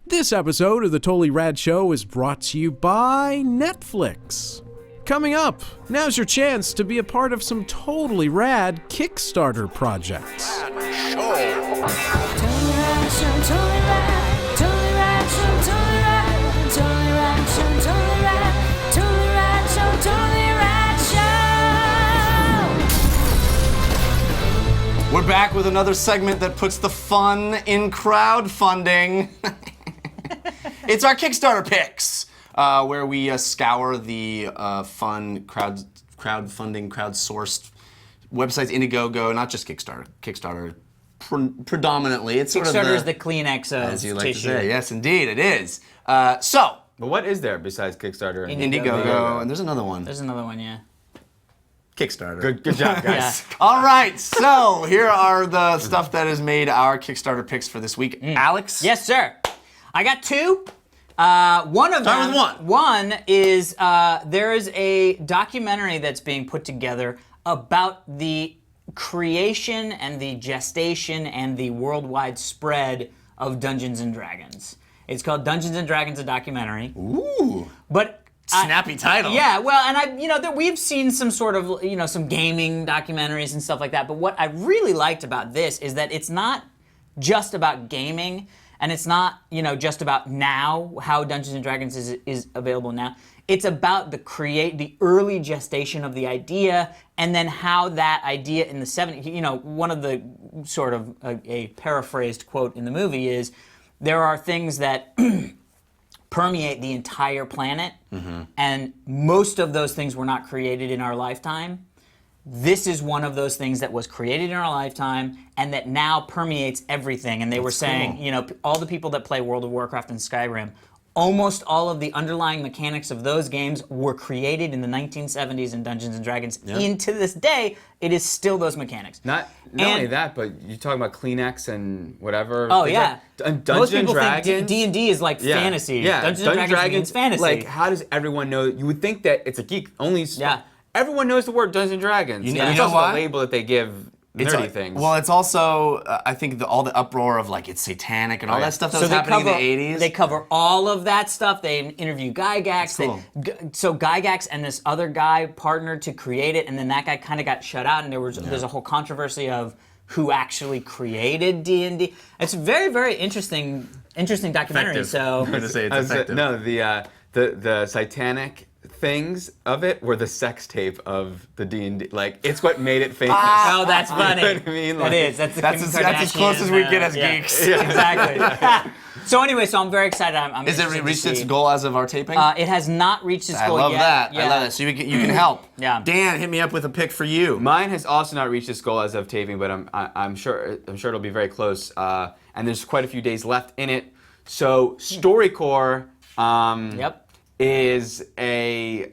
This episode of the Totally Rad Show is brought to you by Netflix. Coming up, now's your chance to be a part of some totally rad Kickstarter projects. We're back with another segment that puts the fun in crowdfunding. It's our Kickstarter picks, where we scour the fun crowdfunding, crowdsourced websites, Indiegogo, not just Kickstarter. Kickstarter predominantly. It's sort of Kickstarter is the Kleenex of as you like tissue. to say. Yes, indeed, it is. But what is there besides Kickstarter? Indiegogo, and there's another one. There's another one, yeah. Kickstarter. Good job, guys. Yeah. All right, so here are the stuff that has made our Kickstarter picks for this week. Alex? Yes, sir. I got two. One of Start them. with one. One is there is a documentary that's being put together about the creation and the gestation and the worldwide spread of Dungeons and Dragons. It's called Dungeons and Dragons: A Documentary. Ooh. But Snappy title. Yeah, well, and we've seen some sort of, some gaming documentaries and stuff like that. But what I really liked about this is that it's not just about gaming, and it's not, just about now how Dungeons and Dragons is available now. It's about the early gestation of the idea, and then how that idea in the 70s. One of the sort of a paraphrased quote in the movie is, there are things that permeate the entire planet, and most of those things were not created in our lifetime. This is one of those things that was created in our lifetime and that now permeates everything. And they were saying, all the people that play World of Warcraft and Skyrim, almost all of the underlying mechanics of those games were created in the 1970s in Dungeons and Dragons. Yep. And to this day, it is still those mechanics. Not only that, but you're talking about Kleenex and whatever. Oh, yeah. Dungeons and Dragons. Think D&D is like fantasy. Yeah. Dungeons and Dragons means fantasy. Like, how does everyone know? You would think that it's a geek only. Yeah. Everyone knows the word Dungeons and Dragons. You know it's also why? the label that they give nerdy things. Well, it's also, I think, all the uproar of, it's satanic and all that stuff that was happening in the 80s. They cover all of that stuff. They interview Gygax. Cool. So Gygax and this other guy partnered to create it, and then that guy kind of got shut out, and there's a whole controversy of who actually created D&D. It's a very, very interesting documentary. Effective. So I'm going to say it's effective. No, the satanic things of it were the sex tape of the D&D. It's what made it famous. Oh, that's funny. You know what I mean? That is. That's as close as we get as geeks. Yeah, exactly. So anyway, I'm very excited. I'm Is it reached its goal as of our taping? It has not reached its goal yet. That. Yeah. I love that. So you can help. Yeah. Dan, hit me up with a pick for you. Mine has also not reached its goal as of taping, but I'm sure it'll be very close. And there's quite a few days left in it. So StoryCorps. Yep. Is they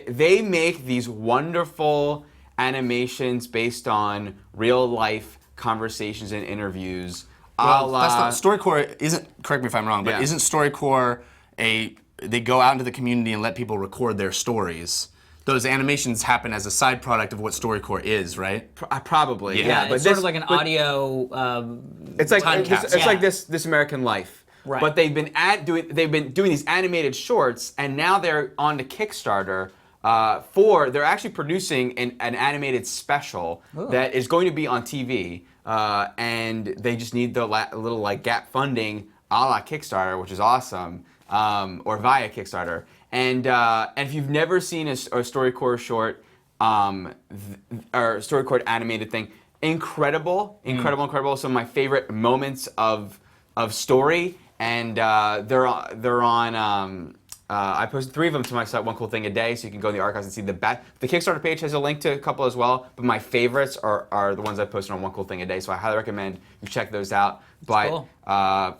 make these wonderful animations based on real life conversations and interviews. Well, that's not, StoryCorps isn't, correct me if I'm wrong, but isn't StoryCorps they go out into the community and let people record their stories? Those animations happen as a side product of what StoryCorps is, right? Probably, Yeah, but it's sort of like an audio. It's like time it's capsule. like This American Life. Right. But they've been doing these animated shorts, and now they're on to Kickstarter. They're actually producing an animated special that is going to be on TV, and they just need the little gap funding a la Kickstarter, which is awesome, or via Kickstarter. And if you've never seen a StoryCorps short or StoryCorps animated thing, incredible. Some of my favorite moments of story. And they're on. I posted 3 of them to my site, One Cool Thing a Day, so you can go in the archives and see the back. The Kickstarter page has a link to a couple as well, but my favorites are the ones I posted on One Cool Thing a Day, so I highly recommend you check those out. But cool.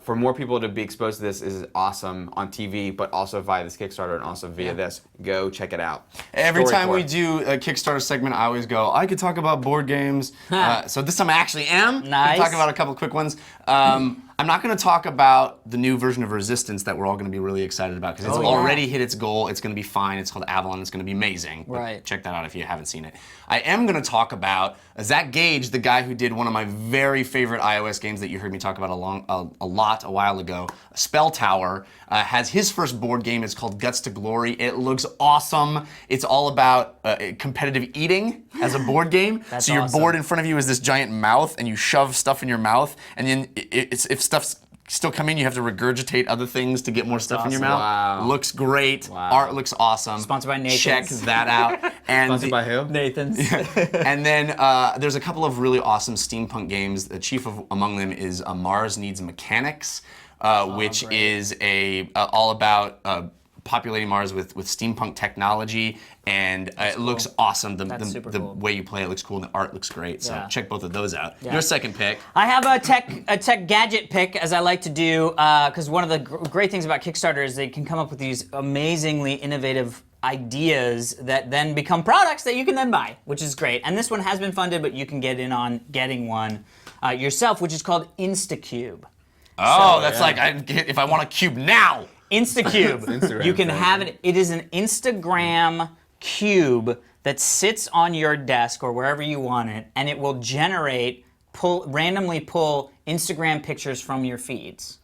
For more people to be exposed to this is awesome on TV, but also via this Kickstarter and also via this. Go check it out. Every time we do a Kickstarter segment, I always go, I could talk about board games. So this time I actually am. Nice. I'll talk about a couple quick ones. I'm not going to talk about the new version of Resistance that we're all going to be really excited about because it's already hit its goal. It's going to be fine. It's called Avalon. It's going to be amazing. Right. Check that out if you haven't seen it. I am going to talk about Zach Gage, the guy who did one of my very favorite iOS games that you heard me talk about a while ago. Spell Tower has his first board game. It's called Guts to Glory. It looks awesome. It's all about competitive eating as a board game. That's so your awesome. board in front of you is this giant mouth, and you shove stuff in your mouth, and then if stuff's still coming, you have to regurgitate other things to get more stuff in your mouth. Wow. Looks great. Wow. Art looks awesome. Sponsored by Nathan's. Check that out. And Sponsored by who? Nathan's. and then there's a couple of really awesome steampunk games. The chief among them is Mars Needs Mechanics, which great. is all about populating Mars with steampunk technology, and it looks awesome. The cool. way you play it looks cool, and the art looks great. So Yeah. check both of those out. Yeah. Your second pick. I have a tech gadget pick, as I like to do, because one of the great things about Kickstarter is they can come up with these amazingly innovative ideas that then become products that you can then buy, which is great. And this one has been funded, but you can get in on getting one yourself, which is called Instacube. Oh, that's like if I want a cube now. Instacube. Instagram You can thing. have it. It is an Instagram cube that sits on your desk or wherever you want it, and it will randomly pull Instagram pictures from your feeds.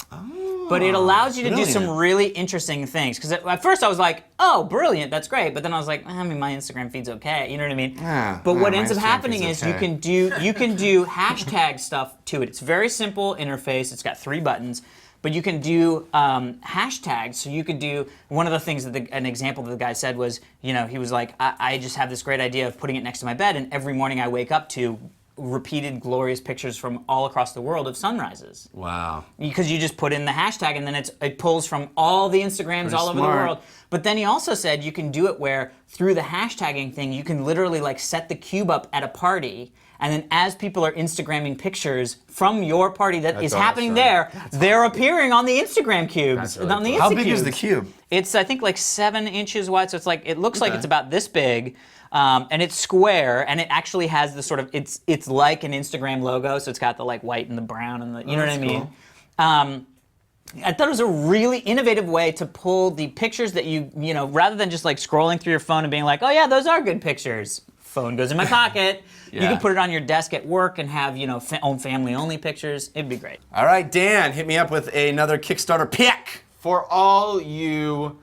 But it allows you to do some brilliant. really interesting things. Because at first I was like, oh, brilliant, that's great. But then I was like, I mean, my Instagram feed's okay. You know what I mean? But what my ends up Instagram happening feed's is you can do hashtag stuff to it. It's a very simple interface. It's got 3 buttons. But you can do hashtags. So you could do one of the things that an example that the guy said was, he was like, I just have this great idea of putting it next to my bed, and every morning I wake up to repeated glorious pictures from all across the world of sunrises. Wow. Because you just put in the hashtag and then it pulls from all the Instagrams all over the smart. world. But then he also said you can do it where through the hashtagging thing you can literally like set the cube up at a party, and then as people are Instagramming pictures from your party that is happening there, they're appearing on the Instagram cubes. That's really on the cool. How big is Instacubes. the cube? It's I think like 7 inches wide, so it's like it looks like it's about this big, and it's square, and it actually has the sort of it's like an Instagram logo, so it's got the like white and the brown and the you know what I mean. I thought it was a really innovative way to pull the pictures that you rather than just like scrolling through your phone and being like, oh yeah, those are good pictures. Phone goes in my pocket. You Yeah. can put it on your desk at work and have own family only pictures. It'd be great. All right, Dan, hit me up with another Kickstarter pick. For all you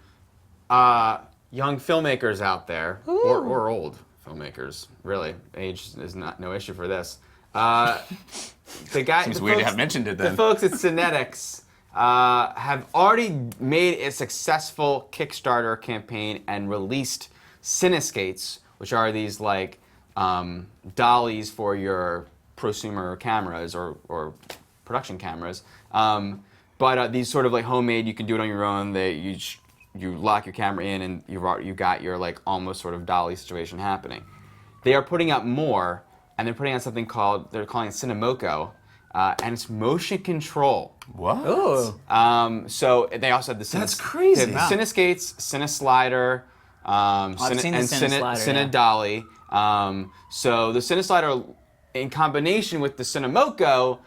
young filmmakers out there, or old filmmakers, really, age is no issue for this. The guy, Seems the weird to folks- have mentioned it The then. folks at Cinetics have already made a successful Kickstarter campaign and released Cineskates, which are these like dollies for your prosumer cameras or production cameras. But these sort of like homemade, you can do it on your own. You lock your camera in and you got your like almost sort of dolly situation happening. They are putting out more, and they're putting out something they're calling it Cinemoco, and it's motion control. What? Ooh. So they also have the That's crazy. They have the Cineskates, Cineslider, seen the Cineslider, yeah. Cinedolly. So the Cineslider, in combination with the Cinemoco,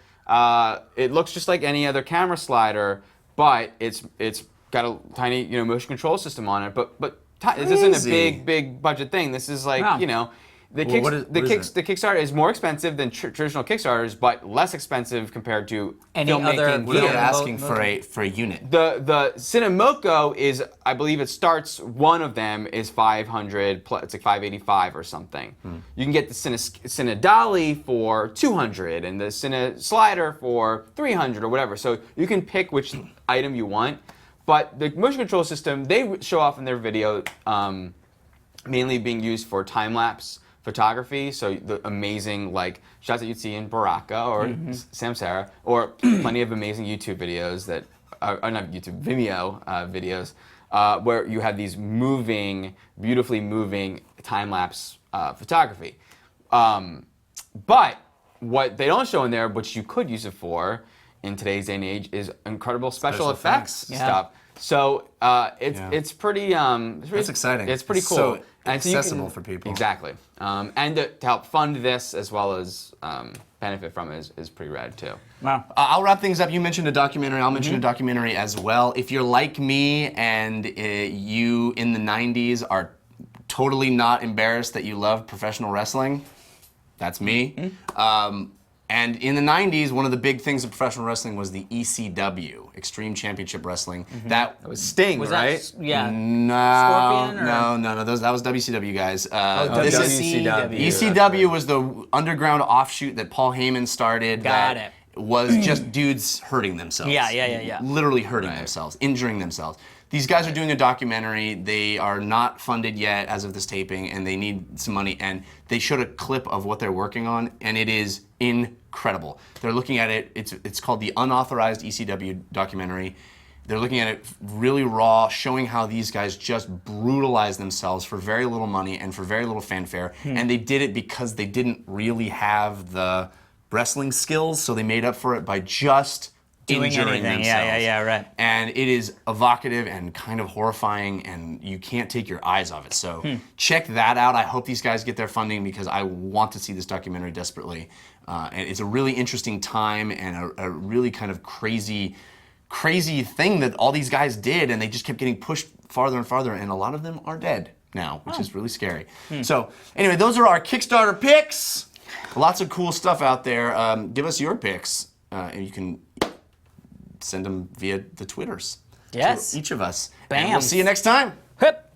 it looks just like any other camera slider, but it's got a tiny motion control system on it. But this isn't a big budget thing. This is like Wow. The Well, what is it? the Kickstarter is more expensive than traditional Kickstarters, but less expensive compared to Any other filmmaking. What are Yeah. they asking for a unit? The Cinemoco is, I bebelieve it starts, one of them is 500, it's like 585 or something. You can get the Cinedolly for 200 and the Cineslider for 300 or whatever. So you can pick which item you want. But the motion control system, they show off in their video, mainly being used for time-lapse photography, so the amazing like shots that you'd see in Baraka or Samsara, or plenty of amazing YouTube videos that are not YouTube, Vimeo videos, where you have these beautifully moving time-lapse photography. But what they don't show in there, which you could use it for in today's day and age, is incredible special effects Yeah. stuff. So it's pretty. That's exciting. It's pretty It's cool. so And so you accessible for people. Exactly. And to help fund this as well as benefit from it is pretty rad too. Wow. I'll wrap things up. You mentioned a documentary. I'll mention a documentary as well. If you're like me and you in the 90s are totally not embarrassed that you love professional wrestling, that's me. And in the 90s, one of the big things of professional wrestling was the ECW, Extreme Championship Wrestling. That was Sting, Was right? that, yeah. No, Scorpion, or? no. That was WCW guys. this is WCW. ECW was the underground offshoot that Paul Heyman started. Got that it. Was just dudes hurting themselves. Yeah. Literally hurting themselves, injuring themselves. These guys are doing a documentary. They are not funded yet as of this taping, and they need some money. And they showed a clip of what they're working on, and it is incredible. They're looking at it. It's called the Unauthorized ECW documentary. They're looking at it really raw, showing how these guys just brutalized themselves for very little money and for very little fanfare. And they did it because they didn't really have the wrestling skills, so they made up for it by just Doing injuring anything. themselves. Yeah, right. And it is evocative and kind of horrifying, and you can't take your eyes off it. So check that out. I hope these guys get their funding because I want to see this documentary desperately. And it's a really interesting time and a really kind of crazy thing that all these guys did, and they just kept getting pushed farther and farther, and a lot of them are dead now, which is really scary. So anyway, those are our Kickstarter picks. Lots of cool stuff out there. Give us your picks, and you can send them via the Twitters. Yes. To each of us. Bam. And we'll see you next time. Hip.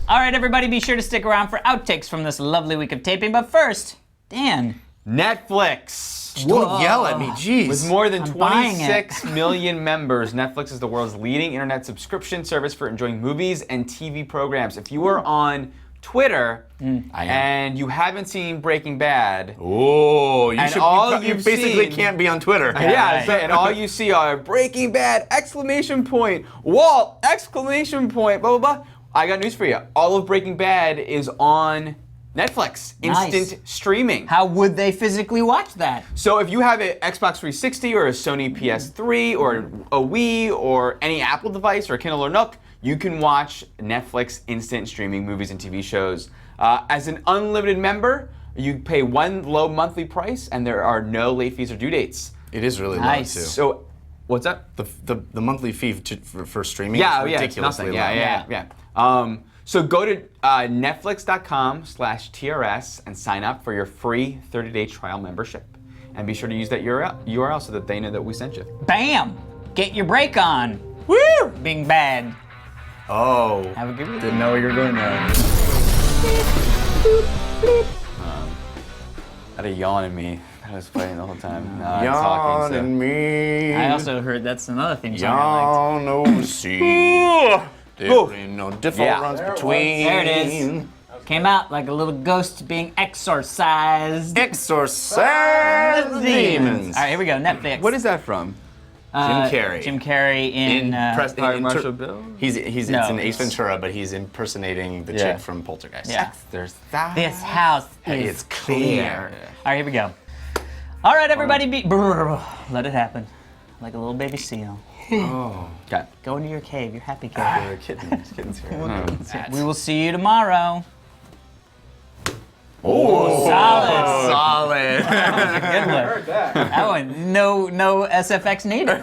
All right, everybody, be sure to stick around for outtakes from this lovely week of taping. But first, Dan. Netflix. Don't yell at me, jeez. With more than buying it. 26 million members, Netflix is the world's leading internet subscription service for enjoying movies and TV programs. If you are on Twitter and you haven't seen Breaking Bad, Oh, you you've basically seen- can't be on Twitter. yeah, and all you see are Breaking Bad, exclamation point, Walt, exclamation point, blah, blah, blah. I got news for you. All of Breaking Bad is on Netflix, Nice. instant streaming. How would they physically watch that? So if you have an Xbox 360 or a Sony PS3 or a Wii or any Apple device or Kindle or Nook, you can watch Netflix instant streaming movies and TV shows. As an unlimited member, you pay one low monthly price and there are no late fees or due dates. It is really Nice. low, too. So, what's that? The monthly fee for streaming Yeah, is yeah, ridiculously nothing. low. Yeah. So go to netflix.com/TRS and sign up for your free 30-day trial membership. And be sure to use that URL so that they know that we sent you. Bam! Get your break on. Woo! Being bad. Oh. Have a good week. Didn't know where you were going there. Had a yawn in me. I was playing the whole time. No, I'm talking, Yawn in me. I also heard that's another theme song I liked. Yawn overseas. There ain't no difference Yeah. between. There it is. Came out like a little ghost being exorcised. Exorcise the demons. All right, here we go. Netflix. What is that from? Jim Carrey. Jim Carrey in. Marshall Bill? It's No, in Ace it's- Ventura, but he's impersonating the Yeah. chick from Poltergeist. Yeah. There's that. This house It's is clear. All right, here we go. All right, everybody, let it happen. Like a little baby seal. Okay. Go into your cave, your happy cave. There are kittens. Kittens here. We will see you tomorrow. Oh, Solid. solid. Good one. That one, no SFX needed.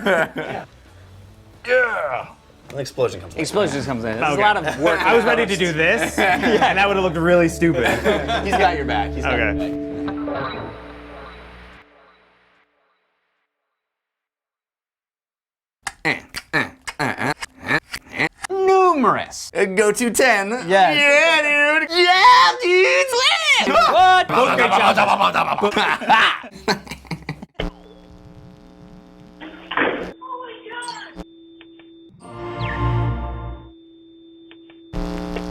Yeah. An explosion comes. Explosions comes in. There's a lot of work. I was ready to do this, and that would have looked really stupid. He's got your back. He's got your back. Numerous. Go to 10. Yes. Yeah, dude. Yeah, dudes. What? Win.